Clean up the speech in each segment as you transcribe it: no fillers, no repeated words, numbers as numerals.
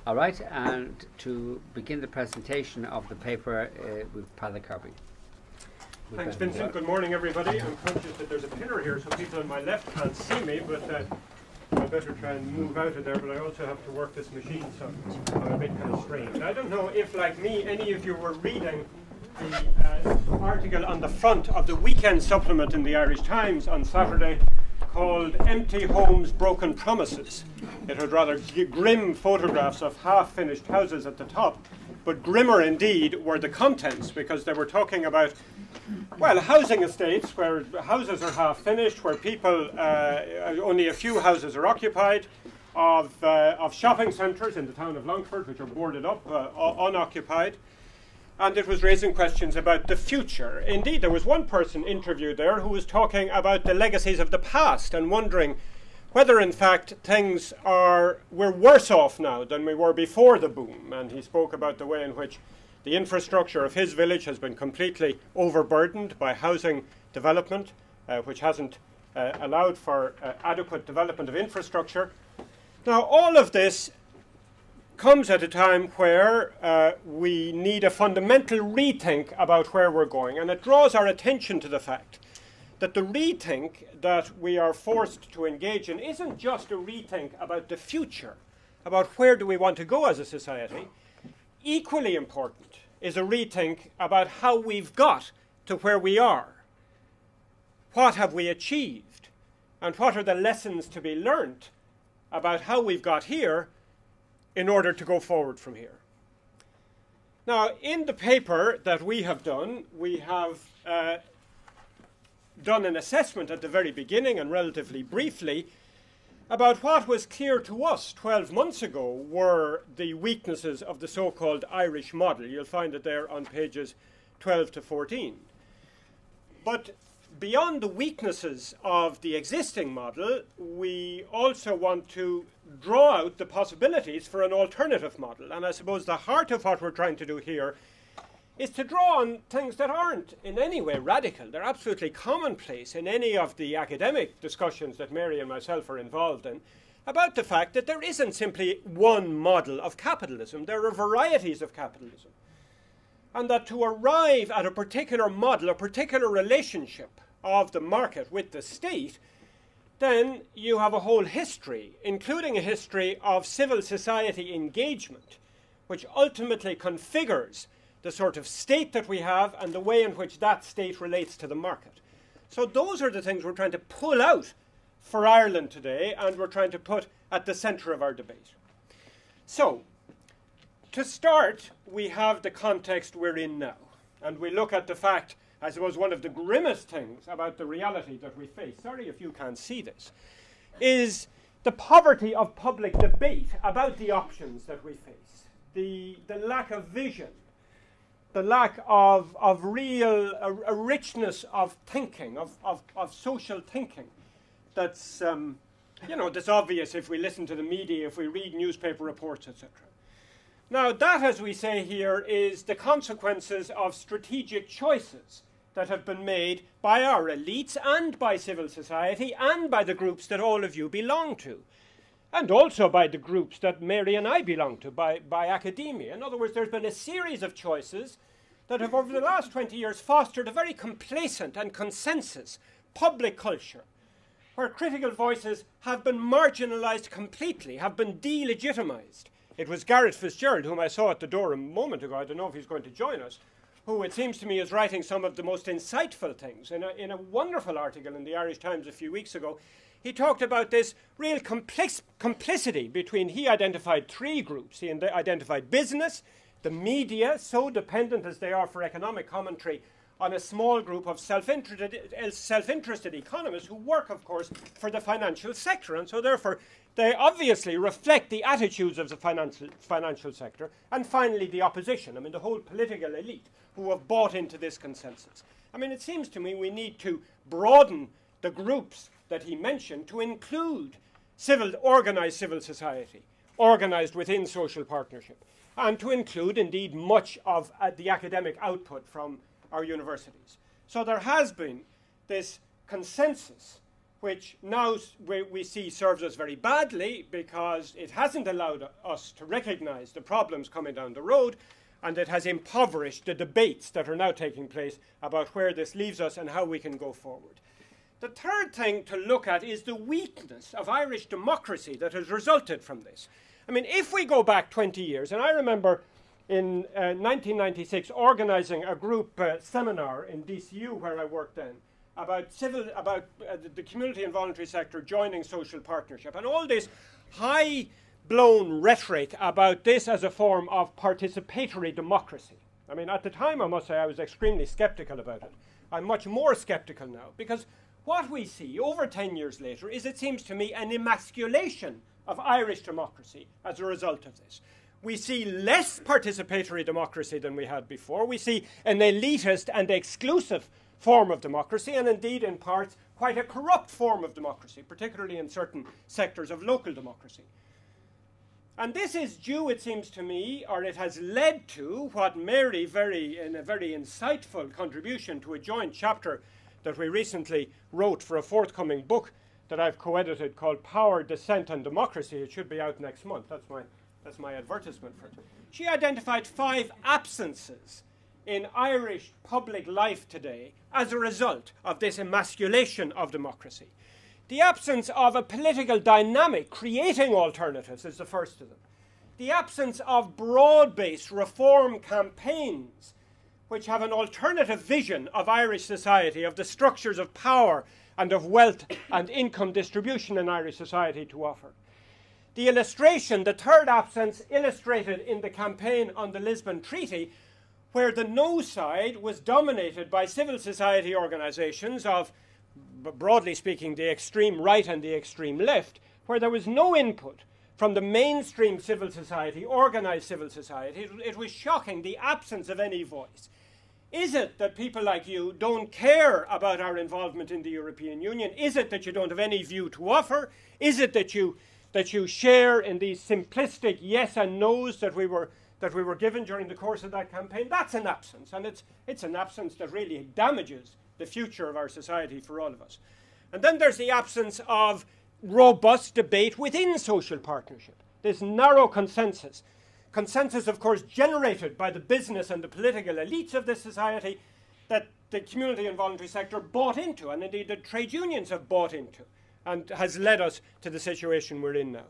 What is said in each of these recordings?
All right, and to begin the presentation of the paper with Peadar Kirby. Thanks, Vincent. Good morning, everybody. I'm conscious that there's a pillar here, so people on my left can't see me, but I better try and move out of there, but I also have to work this machine, so I'm a bit kind of strange. I don't know if, like me, any of you were reading the article on the front of the weekend supplement in the Irish Times on Saturday called Empty Homes, Broken Promises. It had rather grim photographs of half-finished houses at the top, but grimmer indeed were the contents, because they were talking about, well, housing estates where houses are half-finished, where people, only a few houses are occupied, of shopping centres in the town of Longford, which are boarded up, unoccupied. And it was raising questions about the future. Indeed, there was one person interviewed there who was talking about the legacies of the past and wondering whether, in fact, we're worse off now than we were before the boom. And he spoke about the way in which the infrastructure of his village has been completely overburdened by housing development, which hasn't allowed for adequate development of infrastructure. Now, all of this comes at a time where we need a fundamental rethink about where we're going, and it draws our attention to the fact that the rethink that we are forced to engage in isn't just a rethink about the future, about where do we want to go as a society. Equally important is a rethink about how we've got to where we are. What have we achieved, and what are the lessons to be learnt about how we've got here in order to go forward from here. Now, in the paper that we have done, we have done an assessment at the very beginning and relatively briefly about what was clear to us 12 months ago were the weaknesses of the so-called Irish model. You'll find it there on pages 12 to 14. But beyond the weaknesses of the existing model, we also want to draw out the possibilities for an alternative model. And I suppose the heart of what we're trying to do here is to draw on things that aren't in any way radical. They're absolutely commonplace in any of the academic discussions that Mary and myself are involved in about the fact that there isn't simply one model of capitalism. There are varieties of capitalism. And that to arrive at a particular model, a particular relationship of the market with the state, then you have a whole history, including a history of civil society engagement, which ultimately configures the sort of state that we have and the way in which that state relates to the market. So those are the things we're trying to pull out for Ireland today, and we're trying to put at the centre of our debate. So, to start, we have the context we're in now, and we look at the fact, I suppose one of the grimmest things about the reality that we face, sorry if you can't see this, is the poverty of public debate about the options that we face, the lack of vision, the lack of real a richness of thinking, of social thinking that's, that's obvious if we listen to the media, if we read newspaper reports, etc. Now, that, as we say here, is the consequences of strategic choices that have been made by our elites and by civil society and by the groups that all of you belong to, and also by the groups that Mary and I belong to, by academia. In other words, there's been a series of choices that have, over the last 20 years, fostered a very complacent and consensus public culture, where critical voices have been marginalised completely, have been delegitimised. It was Garrett Fitzgerald, whom I saw at the door a moment ago, I don't know if he's going to join us, who it seems to me is writing some of the most insightful things. In a wonderful article in the Irish Times a few weeks ago, he talked about this real complicity between, he identified three groups. He identified business, the media, so dependent as they are for economic commentary on a small group of self-interested economists who work, of course, for the financial sector, and so therefore they obviously reflect the attitudes of the financial sector, and finally the opposition, the whole political elite who have bought into this consensus. It seems to me we need to broaden the groups that he mentioned to include organised civil society, organised within social partnership, and to include indeed much of the academic output from our universities. So there has been this consensus which now we see serves us very badly because it hasn't allowed us to recognize the problems coming down the road, and it has impoverished the debates that are now taking place about where this leaves us and how we can go forward. The third thing to look at is the weakness of Irish democracy that has resulted from this. I mean, if we go back 20 years, and I remember in 1996 organizing a group seminar in DCU where I worked then, about the community and voluntary sector joining social partnership, and all this high-blown rhetoric about this as a form of participatory democracy. I mean, at the time, I must say, I was extremely skeptical about it. I'm much more skeptical now, because what we see over 10 years later is, it seems to me, an emasculation of Irish democracy as a result of this. We see less participatory democracy than we had before. We see an elitist and exclusive form of democracy, and indeed, in parts, quite a corrupt form of democracy, particularly in certain sectors of local democracy. And this is due, it seems to me, or it has led to what Mary, in a very insightful contribution to a joint chapter that we recently wrote for a forthcoming book that I've co-edited called Power, Dissent and Democracy. It should be out next month. That's my advertisement for it. She identified 5 absences in Irish public life today as a result of this emasculation of democracy. The absence of a political dynamic creating alternatives is the first of them. The absence of broad-based reform campaigns which have an alternative vision of Irish society, of the structures of power and of wealth and income distribution in Irish society to offer. The illustration, the third absence, illustrated in the campaign on the Lisbon Treaty, where the no side was dominated by civil society organisations of, broadly speaking, the extreme right and the extreme left, where there was no input from the mainstream civil society, organised civil society. It was shocking, the absence of any voice. Is it that people like you don't care about our involvement in the European Union? Is it that you don't have any view to offer? Is it that you share in these simplistic yes and no's that we were given during the course of that campaign? That's an absence, and it's an absence that really damages the future of our society for all of us. And then there's the absence of robust debate within social partnership, this narrow consensus. Consensus, of course, generated by the business and the political elites of this society that the community and voluntary sector bought into, and indeed the trade unions have bought into, and has led us to the situation we're in now.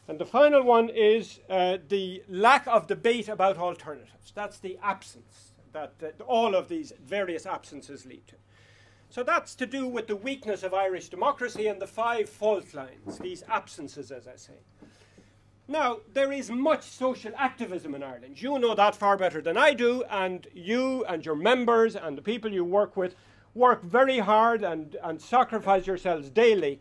And the final one is the lack of debate about alternatives. That's the absence that all of these various absences lead to. So that's to do with the weakness of Irish democracy and the 5 fault lines, these absences, as I say. Now, there is much social activism in Ireland. You know that far better than I do, and you and your members and the people you work with work very hard and sacrifice yourselves daily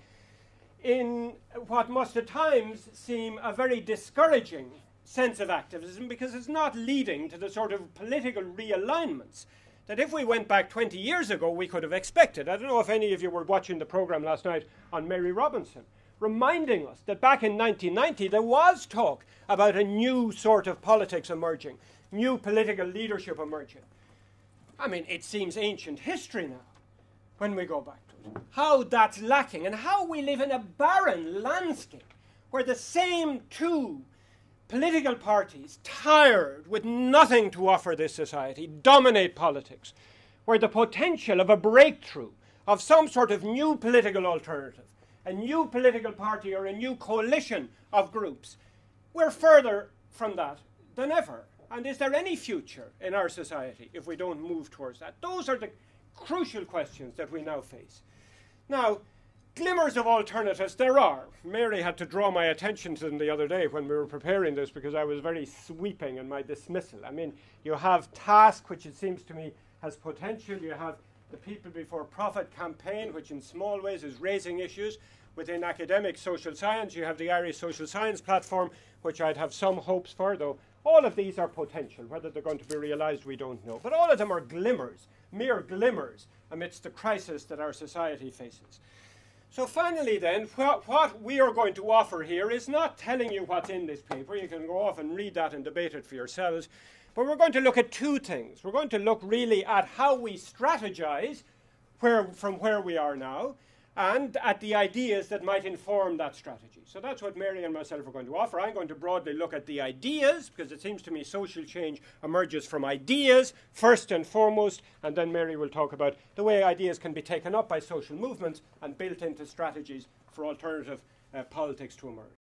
in what must at times seem a very discouraging sense of activism, because it's not leading to the sort of political realignments that if we went back 20 years ago we could have expected. I don't know if any of you were watching the programme last night on Mary Robinson, reminding us that back in 1990 there was talk about a new sort of politics emerging, new political leadership emerging. I mean, it seems ancient history now when we go back to it. How that's lacking, and how we live in a barren landscape where the same 2 political parties, tired with nothing to offer this society, dominate politics, where the potential of a breakthrough, of some sort of new political alternative, a new political party or a new coalition of groups, we're further from that than ever. And is there any future in our society if we don't move towards that? Those are the crucial questions that we now face. Now, glimmers of alternatives there are. Mary had to draw my attention to them the other day when we were preparing this, because I was very sweeping in my dismissal. I mean, you have TASC, which it seems to me has potential. You have the People Before Profit campaign, which in small ways is raising issues. Within academic social science, you have the Irish Social Science Platform, which I'd have some hopes for, though all of these are potential. Whether they're going to be realised, we don't know. But all of them are glimmers, mere glimmers, amidst the crisis that our society faces. So finally then, what we are going to offer here is not telling you what's in this paper. You can go off and read that and debate it for yourselves. But we're going to look at 2 things. We're going to look really at how we strategize from where we are now, and at the ideas that might inform that strategy. So that's what Mary and myself are going to offer. I'm going to broadly look at the ideas, because it seems to me social change emerges from ideas first and foremost, and then Mary will talk about the way ideas can be taken up by social movements and built into strategies for alternative politics to emerge.